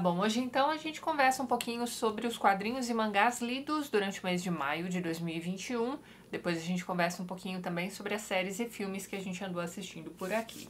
Bom, hoje então a gente conversa um pouquinho sobre os quadrinhos e mangás lidos durante o mês de maio de 2021. Depois a gente conversa um pouquinho também sobre as séries e filmes que a gente andou assistindo por aqui.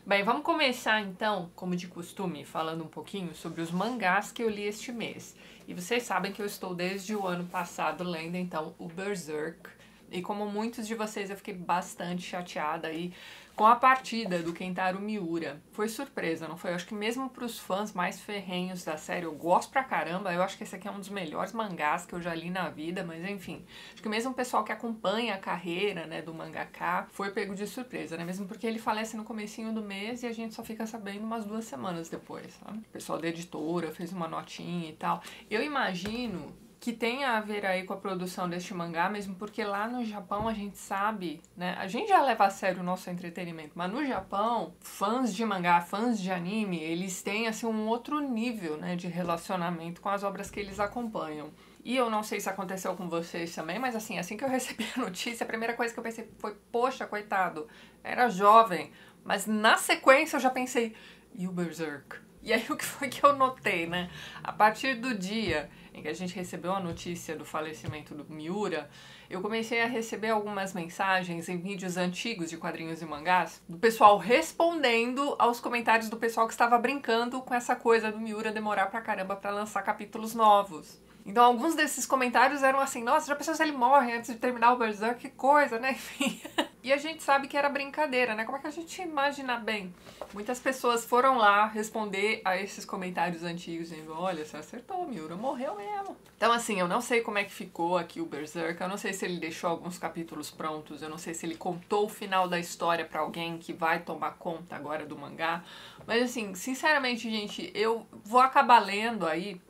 Bem, vamos começar então, como de costume, falando um pouquinho sobre os mangás que eu li este mês. E vocês sabem que eu estou desde o ano passado lendo então o Berserk. E como muitos de vocês, eu fiquei bastante chateada aí com a partida do Kentaro Miura. Foi surpresa, não foi? Eu acho que mesmo para os fãs mais ferrenhos da série, eu gosto pra caramba. Eu acho que esse aqui é um dos melhores mangás que eu já li na vida, mas enfim. Acho que mesmo o pessoal que acompanha a carreira, né, do mangaka foi pego de surpresa, né? Mesmo porque ele falece no comecinho do mês e a gente só fica sabendo umas 2 semanas depois, sabe? O pessoal da editora fez uma notinha e tal. Eu imagino que tem a ver aí com a produção deste mangá, mesmo porque lá no Japão a gente sabe, né? A gente já leva a sério o nosso entretenimento, mas no Japão, fãs de mangá, fãs de anime, eles têm assim um outro nível, né, de relacionamento com as obras que eles acompanham. E eu não sei se aconteceu com vocês também, mas assim que eu recebi a notícia, a primeira coisa que eu pensei foi, poxa, coitado, era jovem. Mas na sequência eu já pensei, e o Berserk? E aí o que foi que eu notei, né? A partir do dia em que a gente recebeu a notícia do falecimento do Miura, eu comecei a receber algumas mensagens em vídeos antigos de quadrinhos e mangás do pessoal respondendo aos comentários do pessoal que estava brincando com essa coisa do Miura demorar pra caramba pra lançar capítulos novos. Então alguns desses comentários eram assim, nossa, já pensou se ele morre antes de terminar o Berserk? Que coisa, né? Enfim. E a gente sabe que era brincadeira, né? Como é que a gente imagina bem? Muitas pessoas foram lá responder a esses comentários antigos, dizendo, olha, você acertou, Miura morreu mesmo. Então assim, eu não sei como é que ficou aqui o Berserk, eu não sei se ele deixou alguns capítulos prontos, eu não sei se ele contou o final da história pra alguém que vai tomar conta agora do mangá, mas assim, sinceramente, gente, eu vou acabar lendo aí,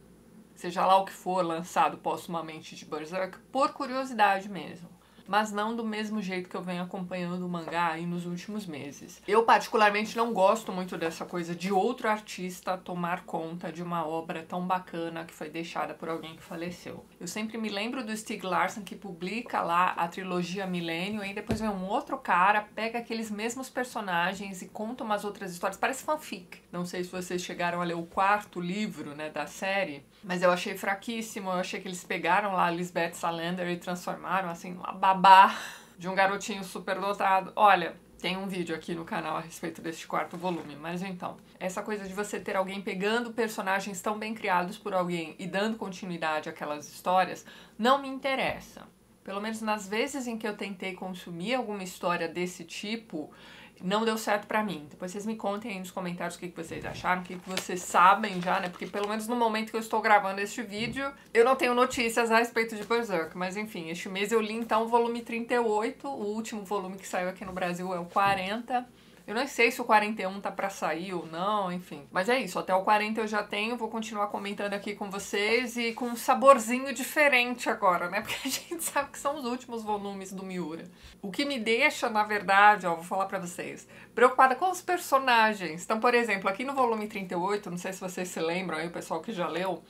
seja lá o que for lançado postumamente de Berserk, por curiosidade mesmo. Mas não do mesmo jeito que eu venho acompanhando o mangá aí nos últimos meses. Eu particularmente não gosto muito dessa coisa de outro artista tomar conta de uma obra tão bacana que foi deixada por alguém que faleceu. Eu sempre me lembro do Stieg Larsson, que publica lá a trilogia Millennium, e depois vem um outro cara, pega aqueles mesmos personagens e conta umas outras histórias, parece fanfic. Não sei se vocês chegaram a ler o 4º livro, né, da série, mas eu achei fraquíssimo, eu achei que eles pegaram lá a Lisbeth Salander e transformaram, assim, uma babá de um garotinho superdotado. Olha, tem um vídeo aqui no canal a respeito deste 4º volume, mas então, essa coisa de você ter alguém pegando personagens tão bem criados por alguém e dando continuidade àquelas histórias, não me interessa. Pelo menos nas vezes em que eu tentei consumir alguma história desse tipo, não deu certo pra mim. Depois vocês me contem aí nos comentários o que vocês acharam, o que vocês sabem já, né? Porque pelo menos no momento que eu estou gravando este vídeo, eu não tenho notícias a respeito de Berserk. Mas enfim, este mês eu li então o volume 38, o último volume que saiu aqui no Brasil é o 40. Eu não sei se o 41 tá pra sair ou não, enfim. Mas é isso, até o 40 eu já tenho, vou continuar comentando aqui com vocês e com um saborzinho diferente agora, né? Porque a gente sabe que são os últimos volumes do Miura. O que me deixa, na verdade, ó, vou falar pra vocês, preocupada com os personagens. Então, por exemplo, aqui no volume 38, não sei se vocês se lembram aí, o pessoal que já leu,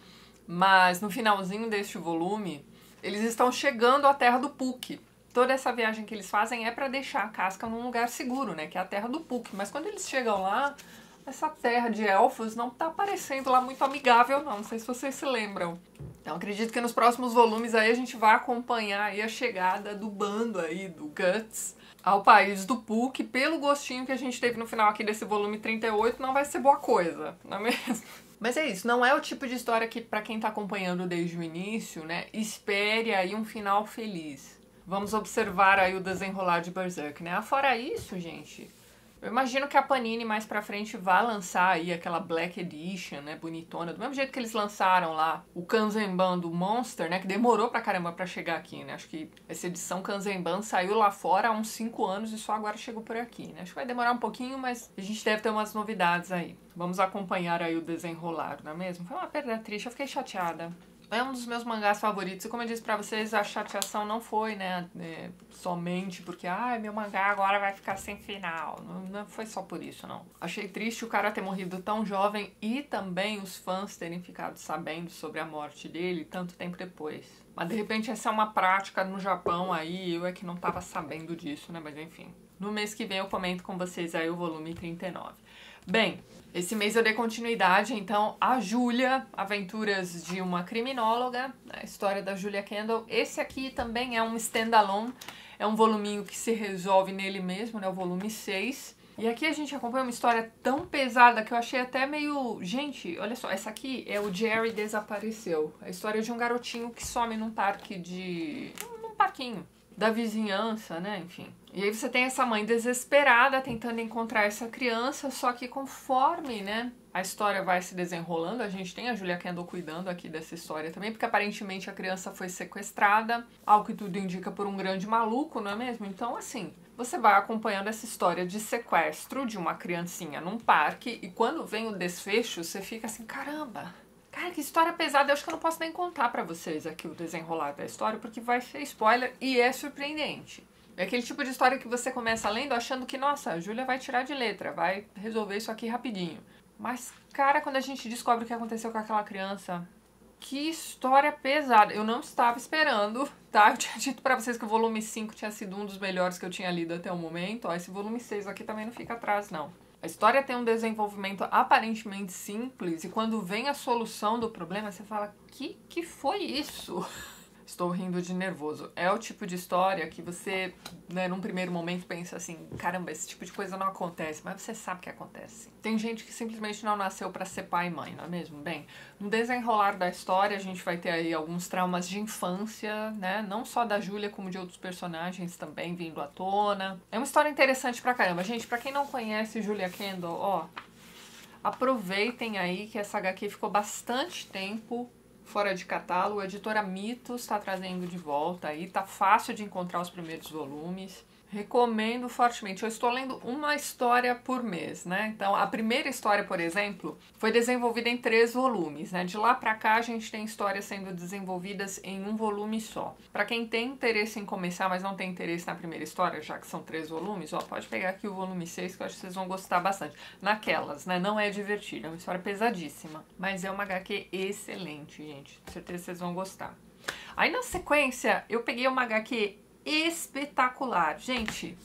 mas no finalzinho deste volume, eles estão chegando à Terra do Puck. Toda essa viagem que eles fazem é pra deixar a casca num lugar seguro, né? Que é a terra do Puck. Mas quando eles chegam lá, essa terra de elfos não tá parecendo lá muito amigável, não. Não sei se vocês se lembram. Então acredito que nos próximos volumes aí a gente vai acompanhar aí a chegada do bando aí, do Guts, ao país do Puck. Pelo gostinho que a gente teve no final aqui desse volume 38, não vai ser boa coisa, não é mesmo? Mas é isso, não é o tipo de história que, pra quem tá acompanhando desde o início, né, espere aí um final feliz. Vamos observar aí o desenrolar de Berserk, né? Fora isso, gente, eu imagino que a Panini mais pra frente vai lançar aí aquela Black Edition, né, bonitona, do mesmo jeito que eles lançaram lá o Kanzenban do Monster, né, que demorou pra caramba pra chegar aqui, né? Acho que essa edição Kanzenban saiu lá fora há uns 5 anos e só agora chegou por aqui, né? Acho que vai demorar um pouquinho, mas a gente deve ter umas novidades aí. Vamos acompanhar aí o desenrolar, não é mesmo? Foi uma perda triste, eu fiquei chateada. É um dos meus mangás favoritos, e como eu disse pra vocês, a chateação não foi, né, somente porque, meu mangá agora vai ficar sem final. Não foi só por isso, não. Achei triste o cara ter morrido tão jovem e também os fãs terem ficado sabendo sobre a morte dele tanto tempo depois. Mas de repente essa é uma prática no Japão aí, eu é que não tava sabendo disso, né, mas enfim. No mês que vem eu comento com vocês aí o volume 39. Bem, esse mês eu dei continuidade, então, a Julia, Aventuras de uma Criminóloga, a história da Julia Kendall. Esse aqui também é um standalone, é um voluminho que se resolve nele mesmo, né, o volume 6. E aqui a gente acompanha uma história tão pesada que eu achei até meio... Gente, olha só, essa aqui é o Jerry Desapareceu. A história de um garotinho que some num parquinho da vizinhança, né, enfim. E aí você tem essa mãe desesperada tentando encontrar essa criança, só que conforme, né, a história vai se desenrolando, a gente tem a Julia Kendall cuidando aqui dessa história também, porque aparentemente a criança foi sequestrada, ao que tudo indica por um grande maluco, não é mesmo? Então, assim, você vai acompanhando essa história de sequestro de uma criancinha num parque, e quando vem o desfecho, você fica assim, caramba! Cara, que história pesada, eu acho que eu não posso nem contar pra vocês aqui o desenrolar da história, porque vai ser spoiler e é surpreendente. É aquele tipo de história que você começa lendo achando que, nossa, a Júlia vai tirar de letra, vai resolver isso aqui rapidinho. Mas, cara, quando a gente descobre o que aconteceu com aquela criança, que história pesada. Eu não estava esperando, tá? Eu tinha dito pra vocês que o volume 5 tinha sido um dos melhores que eu tinha lido até o momento. Ó, esse volume 6 aqui também não fica atrás, não. A história tem um desenvolvimento aparentemente simples e quando vem a solução do problema, você fala, que foi isso? Estou rindo de nervoso. É o tipo de história que você, né, num primeiro momento pensa assim, caramba, esse tipo de coisa não acontece, mas você sabe que acontece. Tem gente que simplesmente não nasceu para ser pai e mãe, não é mesmo? Bem, no desenrolar da história a gente vai ter aí alguns traumas de infância, né, não só da Júlia como de outros personagens também vindo à tona. É uma história interessante pra caramba. Gente, pra quem não conhece Julia Kendall, ó, aproveitem aí que essa HQ ficou bastante tempo fora de catálogo. A editora Mitos está trazendo de volta aí, tá fácil de encontrar os primeiros volumes. Recomendo fortemente. Eu estou lendo uma história por mês, né? Então, a primeira história, por exemplo, foi desenvolvida em 3 volumes, né? De lá pra cá, a gente tem histórias sendo desenvolvidas em um volume só. Pra quem tem interesse em começar, mas não tem interesse na primeira história, já que são 3 volumes, ó, pode pegar aqui o volume 6, que eu acho que vocês vão gostar bastante. Naquelas, né? Não é divertido, é uma história pesadíssima, mas é uma HQ excelente, gente. Com certeza vocês vão gostar. Aí, na sequência, eu peguei uma HQ espetacular. Gente,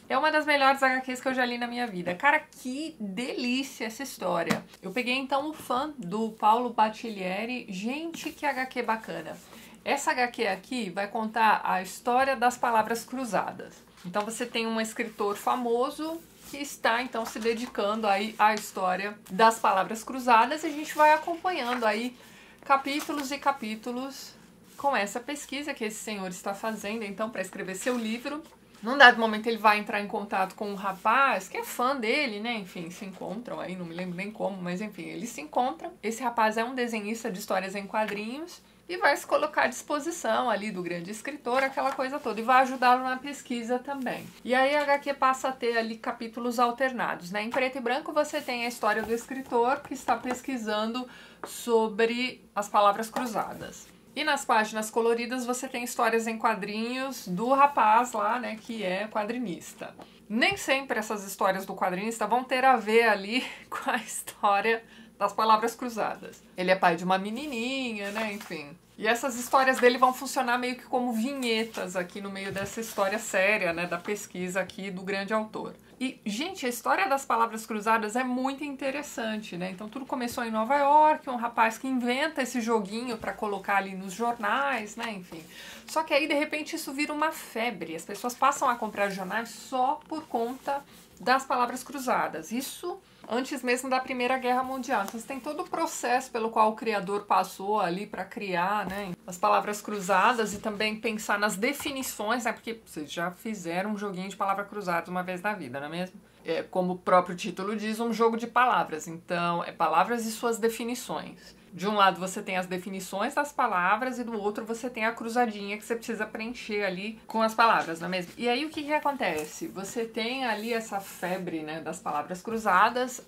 é uma das melhores HQs que eu já li na minha vida. Cara, que delícia essa história. Eu peguei então o Fã do Paulo Battiglieri. Gente, que HQ bacana. Essa HQ aqui vai contar a história das palavras cruzadas. Então você tem um escritor famoso que está então se dedicando aí à história das palavras cruzadas e a gente vai acompanhando aí capítulos e capítulos com essa pesquisa que esse senhor está fazendo, então, para escrever seu livro. Num dado momento ele vai entrar em contato com um rapaz que é fã dele, né? Enfim, se encontram aí, não me lembro nem como, mas enfim, eles se encontram. Esse rapaz é um desenhista de histórias em quadrinhos e vai se colocar à disposição ali do grande escritor, aquela coisa toda, e vai ajudá-lo na pesquisa também. E aí a HQ passa a ter ali capítulos alternados, né? Em preto e branco você tem a história do escritor que está pesquisando sobre as palavras cruzadas. E nas páginas coloridas você tem histórias em quadrinhos do rapaz lá, né, que é quadrinista. Nem sempre essas histórias do quadrinista vão ter a ver ali com a história das palavras cruzadas. Ele é pai de uma menininha, né, enfim. E essas histórias dele vão funcionar meio que como vinhetas aqui no meio dessa história séria, né, da pesquisa aqui do grande autor. E, gente, a história das palavras cruzadas é muito interessante, né? Então tudo começou em Nova York, um rapaz que inventa esse joguinho para colocar ali nos jornais, né? Enfim. Só que aí, de repente, isso vira uma febre. As pessoas passam a comprar jornais só por conta das palavras cruzadas. Isso antes mesmo da Primeira Guerra Mundial. Então, você tem todo o processo pelo qual o criador passou ali para criar, né, as palavras cruzadas e também pensar nas definições, né, porque vocês já fizeram um joguinho de palavra cruzada uma vez na vida, não é mesmo? É, como o próprio título diz, um jogo de palavras. Então, é palavras e suas definições. De um lado você tem as definições das palavras e do outro você tem a cruzadinha que você precisa preencher ali com as palavras, não é mesmo? E aí o que acontece? Você tem ali essa febre, né, das palavras cruzadas,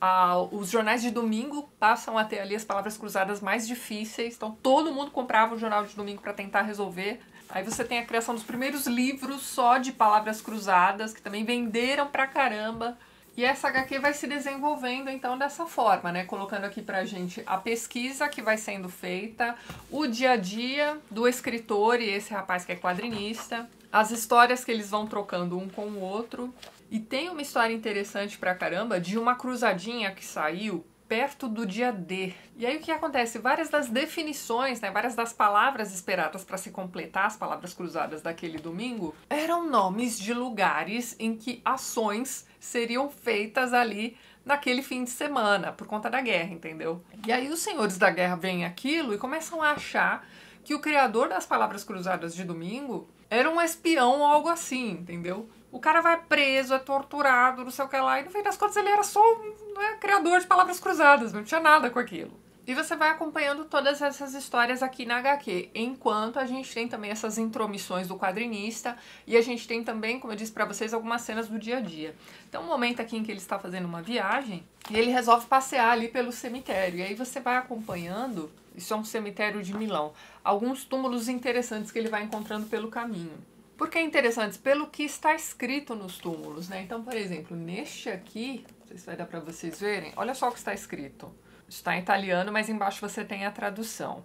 os jornais de domingo passam a ter ali as palavras cruzadas mais difíceis, então todo mundo comprava o jornal de domingo para tentar resolver. Aí você tem a criação dos primeiros livros só de palavras cruzadas, que também venderam pra caramba. E essa HQ vai se desenvolvendo, então, dessa forma, né? Colocando aqui pra gente a pesquisa que vai sendo feita, o dia a dia do escritor e esse rapaz que é quadrinista, as histórias que eles vão trocando um com o outro. E tem uma história interessante pra caramba de uma cruzadinha que saiu perto do dia D. E aí o que acontece? Várias das definições, né, várias das palavras esperadas para se completar as palavras cruzadas daquele domingo eram nomes de lugares em que ações seriam feitas ali naquele fim de semana, por conta da guerra, entendeu? E aí os senhores da guerra veem aquilo e começam a achar que o criador das palavras cruzadas de domingo era um espião ou algo assim, entendeu? O cara vai preso, é torturado, não sei o que lá, e no fim das contas ele era só um criador de palavras cruzadas, não tinha nada com aquilo. E você vai acompanhando todas essas histórias aqui na HQ, enquanto a gente tem também essas intromissões do quadrinista, e a gente tem também, como eu disse pra vocês, algumas cenas do dia a dia. Tem um momento aqui em que ele está fazendo uma viagem, e ele resolve passear ali pelo cemitério, e aí você vai acompanhando, isso é um cemitério de Milão, alguns túmulos interessantes que ele vai encontrando pelo caminho. Por que interessantes? Pelo que está escrito nos túmulos, né? Então, por exemplo, neste aqui, não sei se vai dar pra vocês verem, olha só o que está escrito. Está em italiano, mas embaixo você tem a tradução.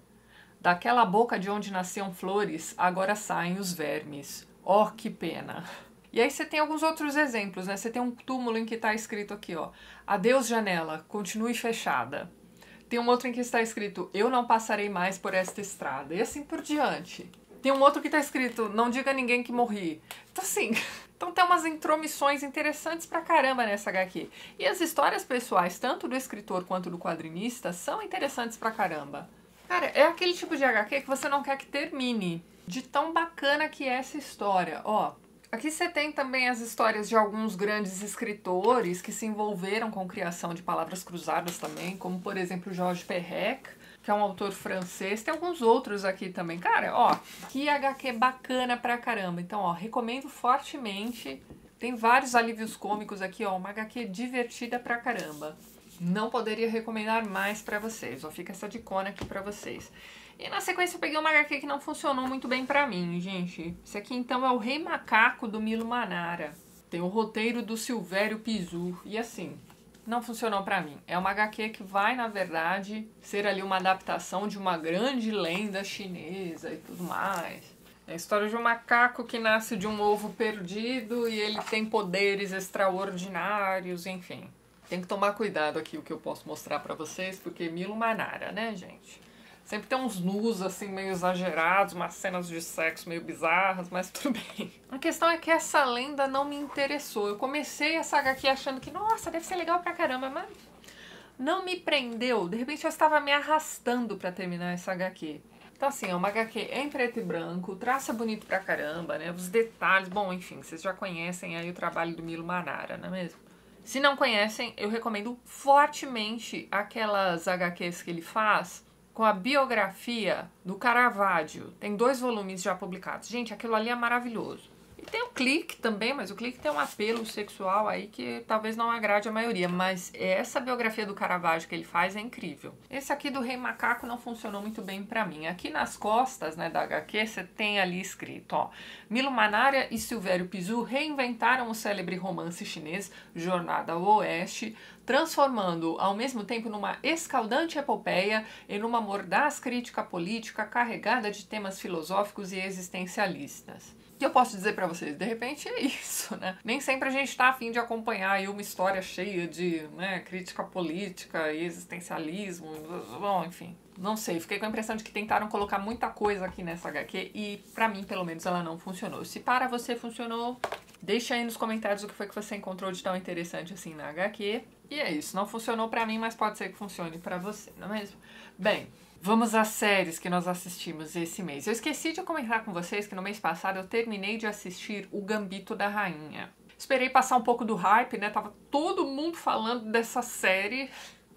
Daquela boca de onde nasciam flores, agora saem os vermes. Oh, que pena! E aí você tem alguns outros exemplos, né? Você tem um túmulo em que está escrito aqui, ó. Adeus, janela, continue fechada. Tem um outro em que está escrito, eu não passarei mais por esta estrada. E assim por diante. Tem um outro que tá escrito, não diga a ninguém que morri. Então assim, então tem umas intromissões interessantes pra caramba nessa HQ. E as histórias pessoais, tanto do escritor quanto do quadrinista, são interessantes pra caramba. Cara, é aquele tipo de HQ que você não quer que termine. De tão bacana que é essa história. Ó, aqui você tem também as histórias de alguns grandes escritores que se envolveram com a criação de palavras cruzadas também, como por exemplo Georges Perec, que é um autor francês. Tem alguns outros aqui também. Cara, ó, que HQ bacana pra caramba. Então, ó, recomendo fortemente. Tem vários alívios cômicos aqui, ó, uma HQ divertida pra caramba. Não poderia recomendar mais pra vocês, ó, fica essa dicona aqui pra vocês. E na sequência eu peguei uma HQ que não funcionou muito bem pra mim, gente. Esse aqui então é o Rei Macaco do Milo Manara. Tem o roteiro do Silvério Pisu. E assim, não funcionou pra mim. É uma HQ que vai, na verdade, ser ali uma adaptação de uma grande lenda chinesa e tudo mais. É a história de um macaco que nasce de um ovo perdido e ele tem poderes extraordinários, enfim. Tem que tomar cuidado aqui o que eu posso mostrar pra vocês, porque Milo Manara, né, gente? Sempre tem uns nus, assim, meio exagerados, umas cenas de sexo meio bizarras, mas tudo bem. A questão é que essa lenda não me interessou. Eu comecei essa HQ achando que, nossa, deve ser legal pra caramba, mas não me prendeu. De repente eu estava me arrastando pra terminar essa HQ. Então, assim, é uma HQ em preto e branco, o traço é bonito pra caramba, né? Os detalhes, bom, enfim, vocês já conhecem aí o trabalho do Milo Manara, não é mesmo? Se não conhecem, eu recomendo fortemente aquelas HQs que ele faz com a biografia do Caravaggio. Tem 2 volumes já publicados. Gente, aquilo ali é maravilhoso. E tem o Clique também, mas o Clique tem um apelo sexual aí que talvez não agrade a maioria. Mas essa biografia do Caravaggio que ele faz é incrível. Esse aqui do Rei Macaco não funcionou muito bem pra mim. Aqui nas costas, né, da HQ, você tem ali escrito, ó. Milo Manara e Silvério Pisu reinventaram o célebre romance chinês Jornada ao Oeste, transformando ao mesmo tempo numa escaldante epopeia e numa mordaz crítica política carregada de temas filosóficos e existencialistas. O que eu posso dizer pra vocês? De repente é isso, né? Nem sempre a gente tá afim de acompanhar aí uma história cheia de, né, crítica política e existencialismo, bom, enfim. Não sei, fiquei com a impressão de que tentaram colocar muita coisa aqui nessa HQ e pra mim, pelo menos, ela não funcionou. Se para você funcionou, deixa aí nos comentários o que foi que você encontrou de tão interessante assim na HQ. E é isso, não funcionou pra mim, mas pode ser que funcione pra você, não é mesmo? Bem, vamos às séries que nós assistimos esse mês. Eu esqueci de comentar com vocês que no mês passado eu terminei de assistir O Gambito da Rainha. Esperei passar um pouco do hype, né? Tava todo mundo falando dessa série,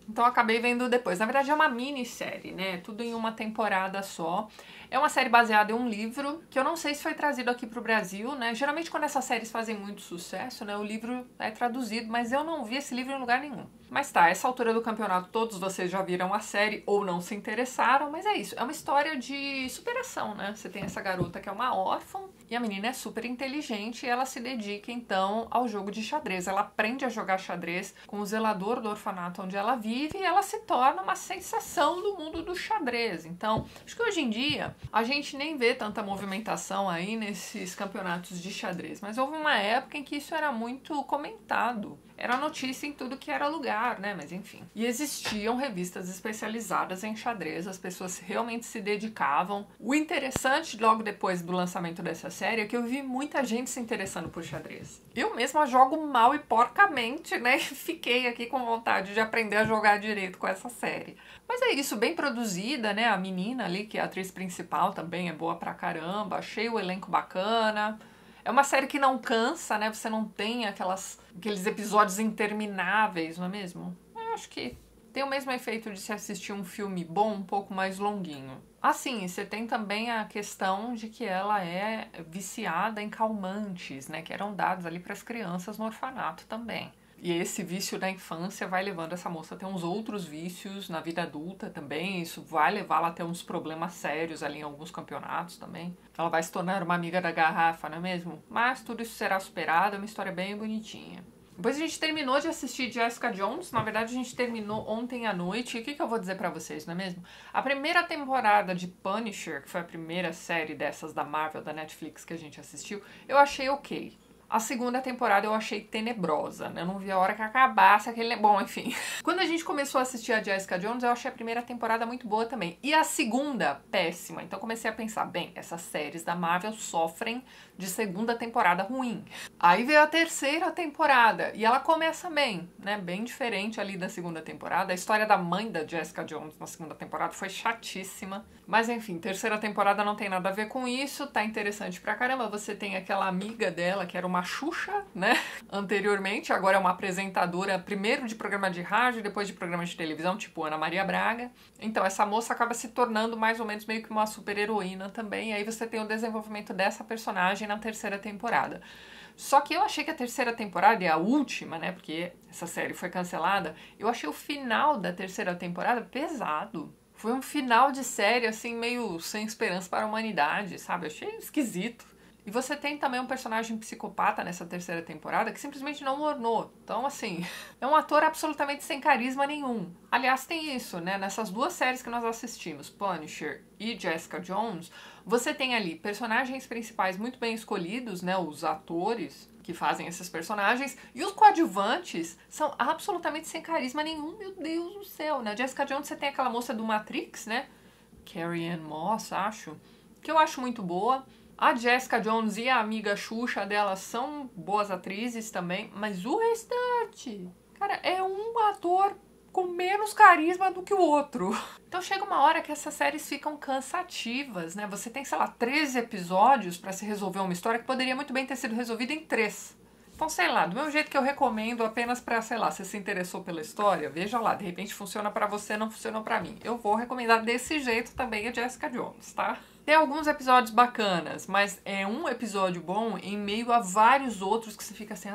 então eu acabei vendo depois. Na verdade é uma minissérie, né? Tudo em uma temporada só. É uma série baseada em um livro, que eu não sei se foi trazido aqui pro Brasil, né? Geralmente quando essas séries fazem muito sucesso, né? O livro é traduzido, mas eu não vi esse livro em lugar nenhum. Mas tá, essa altura do campeonato todos vocês já viram a série ou não se interessaram, mas é isso. É uma história de superação, né? Você tem essa garota que é uma órfã e a menina é super inteligente e ela se dedica então ao jogo de xadrez. Ela aprende a jogar xadrez com o zelador do orfanato onde ela vive e ela se torna uma sensação do mundo do xadrez. Então, acho que hoje em dia a gente nem vê tanta movimentação aí nesses campeonatos de xadrez, mas houve uma época em que isso era muito comentado. Era notícia em tudo que era lugar, né? Mas enfim. E existiam revistas especializadas em xadrez, as pessoas realmente se dedicavam. O interessante, logo depois do lançamento dessa série, é que eu vi muita gente se interessando por xadrez. Eu mesma jogo mal e porcamente, né? E fiquei aqui com vontade de aprender a jogar direito com essa série. Mas é isso, bem produzida, né? A menina ali, que é a atriz principal, também é boa pra caramba. Achei o elenco bacana. É uma série que não cansa, né? Você não tem aqueles episódios intermináveis, não é mesmo? Eu acho que tem o mesmo efeito de se assistir um filme bom, um pouco mais longuinho. Assim, você tem também a questão de que ela é viciada em calmantes, né? Que eram dados ali para as crianças no orfanato também. E esse vício da infância vai levando essa moça a ter uns outros vícios na vida adulta também. Isso vai levá-la a ter uns problemas sérios ali em alguns campeonatos também. Ela vai se tornar uma amiga da garrafa, não é mesmo? Mas tudo isso será superado, é uma história bem bonitinha. Depois a gente terminou de assistir Jessica Jones. Na verdade, a gente terminou ontem à noite. E o que eu vou dizer pra vocês, não é mesmo? A primeira temporada de Punisher, que foi a primeira série dessas da Marvel, da Netflix que a gente assistiu, eu achei ok. A segunda temporada eu achei tenebrosa, né? Eu não vi a hora que acabasse aquele... Bom, enfim. Quando a gente começou a assistir a Jessica Jones, eu achei a primeira temporada muito boa também. E a segunda, péssima. Então comecei a pensar, bem, essas séries da Marvel sofrem de segunda temporada ruim. Aí veio a terceira temporada e ela começa bem, né? Bem diferente ali da segunda temporada. A história da mãe da Jessica Jones na segunda temporada foi chatíssima. Mas enfim, terceira temporada não tem nada a ver com isso, tá interessante pra caramba. Você tem aquela amiga dela que era uma Xuxa, né? Anteriormente, agora é uma apresentadora primeiro de programa de rádio, depois de programa de televisão, tipo Ana Maria Braga. Então essa moça acaba se tornando mais ou menos meio que uma super-heroína também. E aí você tem o desenvolvimento dessa personagem na terceira temporada. Só que eu achei que a terceira temporada, e a última, né, porque essa série foi cancelada, eu achei o final da terceira temporada pesado. Foi um final de série, assim, meio sem esperança para a humanidade, sabe? Eu achei esquisito. E você tem também um personagem psicopata nessa terceira temporada que simplesmente não ornou. Então, assim, é um ator absolutamente sem carisma nenhum. Aliás, tem isso, né? Nessas duas séries que nós assistimos, Punisher e Jessica Jones, você tem ali personagens principais muito bem escolhidos, né? Os atores que fazem esses personagens, e os coadjuvantes são absolutamente sem carisma nenhum, meu Deus do céu, né? Jessica Jones, você tem aquela moça do Matrix, né? Carrie-Anne Moss, acho, que eu acho muito boa. A Jessica Jones e a amiga Xuxa dela são boas atrizes também, mas o restante, cara, é um ator com menos carisma do que o outro. Então chega uma hora que essas séries ficam cansativas, né? Você tem, sei lá, 13 episódios pra se resolver uma história que poderia muito bem ter sido resolvida em 3. Então, sei lá, do mesmo jeito que eu recomendo apenas pra, sei lá, você se interessou pela história, veja lá, de repente funciona pra você, não funcionou pra mim. Eu vou recomendar desse jeito também a Jessica Jones, tá? Tem alguns episódios bacanas, mas é um episódio bom em meio a vários outros que você fica assim,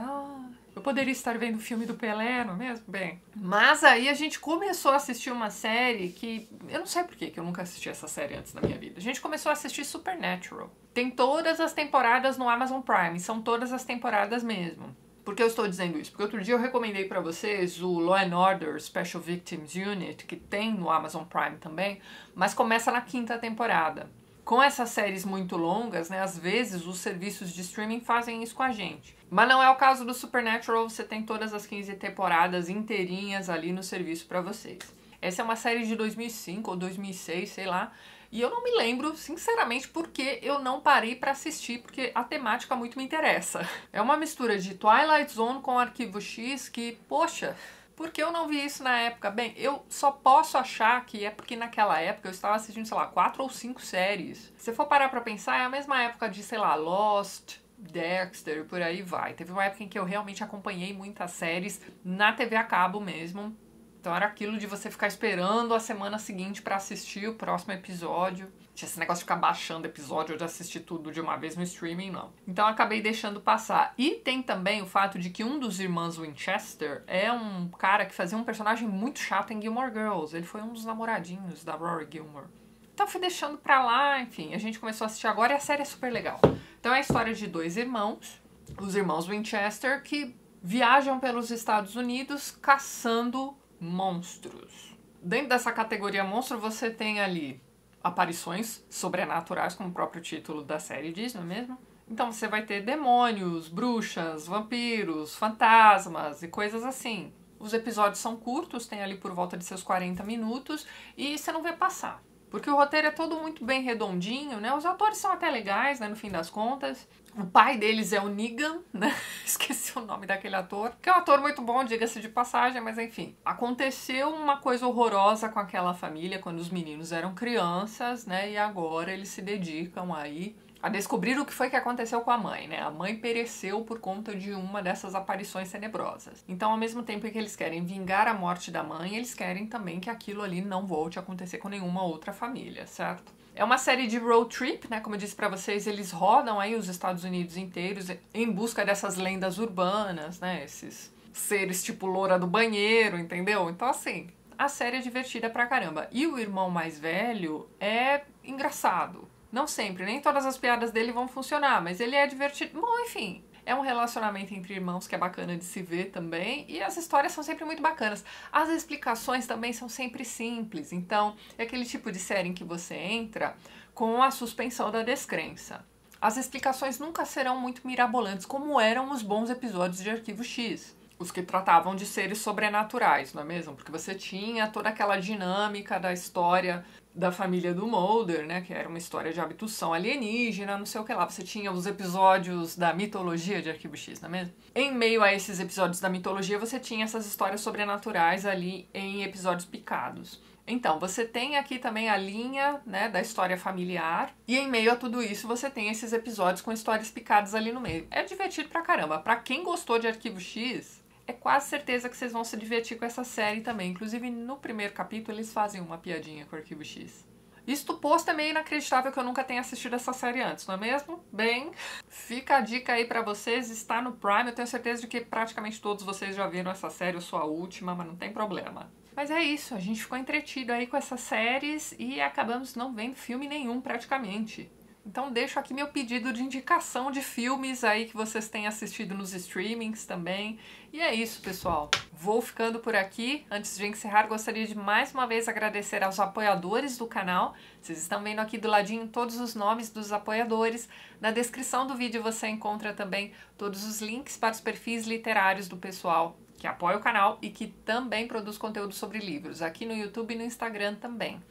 eu poderia estar vendo o filme do Pelé, não é mesmo? Bem, mas aí a gente começou a assistir uma série que... Eu não sei por que eu nunca assisti essa série antes na minha vida. A gente começou a assistir Supernatural. Tem todas as temporadas no Amazon Prime, são todas as temporadas mesmo. Por que eu estou dizendo isso? Porque outro dia eu recomendei pra vocês o Law & Order Special Victims Unit, que tem no Amazon Prime também, mas começa na 5ª temporada. Com essas séries muito longas, né, às vezes os serviços de streaming fazem isso com a gente. Mas não é o caso do Supernatural, você tem todas as 15 temporadas inteirinhas ali no serviço pra vocês. Essa é uma série de 2005 ou 2006, sei lá, e eu não me lembro, sinceramente, porque eu não parei pra assistir, porque a temática muito me interessa. É uma mistura de Twilight Zone com Arquivo X que, poxa... Por que eu não vi isso na época? Bem, eu só posso achar que é porque naquela época eu estava assistindo, sei lá, 4 ou 5 séries. Se for parar pra pensar, é a mesma época de, sei lá, Lost, Dexter, por aí vai. Teve uma época em que eu realmente acompanhei muitas séries na TV a cabo mesmo. Então era aquilo de você ficar esperando a semana seguinte pra assistir o próximo episódio. Tinha esse negócio de ficar baixando episódio ou de assistir tudo de uma vez no streaming, não. Então eu acabei deixando passar. E tem também o fato de que um dos irmãos Winchester é um cara que fazia um personagem muito chato em Gilmore Girls. Ele foi um dos namoradinhos da Rory Gilmore. Então eu fui deixando pra lá, enfim. A gente começou a assistir agora e a série é super legal. Então é a história de 2 irmãos, os irmãos Winchester, que viajam pelos Estados Unidos caçando monstros. Dentro dessa categoria monstro você tem ali aparições sobrenaturais, como o próprio título da série diz, não é mesmo? Então você vai ter demônios, bruxas, vampiros, fantasmas e coisas assim. Os episódios são curtos, tem ali por volta de seus 40 minutos e você não vê passar. Porque o roteiro é todo muito bem redondinho, né? Os atores são até legais, né, no fim das contas. O pai deles é o Negan, né? Esqueci o nome daquele ator. Que é um ator muito bom, diga-se de passagem, mas enfim. Aconteceu uma coisa horrorosa com aquela família quando os meninos eram crianças, né? E agora eles se dedicam aí a descobrir o que foi que aconteceu com a mãe, né? A mãe pereceu por conta de uma dessas aparições tenebrosas. Então, ao mesmo tempo que eles querem vingar a morte da mãe, eles querem também que aquilo ali não volte a acontecer com nenhuma outra família, certo? É uma série de road trip, né? Como eu disse pra vocês, eles rodam aí os Estados Unidos inteiros em busca dessas lendas urbanas, né? Esses seres tipo loura do banheiro, entendeu? Então, assim, a série é divertida pra caramba. E o irmão mais velho é engraçado. Não sempre, nem todas as piadas dele vão funcionar, mas ele é divertido. Bom, enfim, é um relacionamento entre irmãos que é bacana de se ver também, e as histórias são sempre muito bacanas. As explicações também são sempre simples, então é aquele tipo de série em que você entra com a suspensão da descrença. As explicações nunca serão muito mirabolantes, como eram os bons episódios de Arquivo X. Os que tratavam de seres sobrenaturais, não é mesmo? Porque você tinha toda aquela dinâmica da história da família do Mulder, né? Que era uma história de abdução alienígena, não sei o que lá. Você tinha os episódios da mitologia de Arquivo X, não é mesmo? Em meio a esses episódios da mitologia, você tinha essas histórias sobrenaturais ali em episódios picados. Então, você tem aqui também a linha, né, da história familiar, e em meio a tudo isso você tem esses episódios com histórias picadas ali no meio. É divertido pra caramba. Pra quem gostou de Arquivo X, é quase certeza que vocês vão se divertir com essa série também. Inclusive, no primeiro capítulo, eles fazem uma piadinha com o Arquivo X. Isto posto, é meio inacreditável que eu nunca tenha assistido essa série antes, não é mesmo? Bem, fica a dica aí pra vocês, está no Prime. Eu tenho certeza de que praticamente todos vocês já viram essa série, eu sou a última, mas não tem problema. Mas é isso, a gente ficou entretido aí com essas séries e acabamos não vendo filme nenhum praticamente. Então deixo aqui meu pedido de indicação de filmes aí que vocês têm assistido nos streamings também. E é isso, pessoal. Vou ficando por aqui. Antes de encerrar, gostaria de mais uma vez agradecer aos apoiadores do canal. Vocês estão vendo aqui do ladinho todos os nomes dos apoiadores. Na descrição do vídeo você encontra também todos os links para os perfis literários do pessoal que apoia o canal e que também produz conteúdo sobre livros, aqui no YouTube e no Instagram também.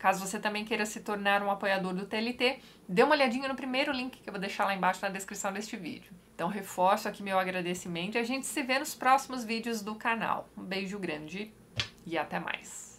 Caso você também queira se tornar um apoiador do TLT, dê uma olhadinha no primeiro link que eu vou deixar lá embaixo na descrição deste vídeo. Então reforço aqui meu agradecimento e a gente se vê nos próximos vídeos do canal. Um beijo grande e até mais!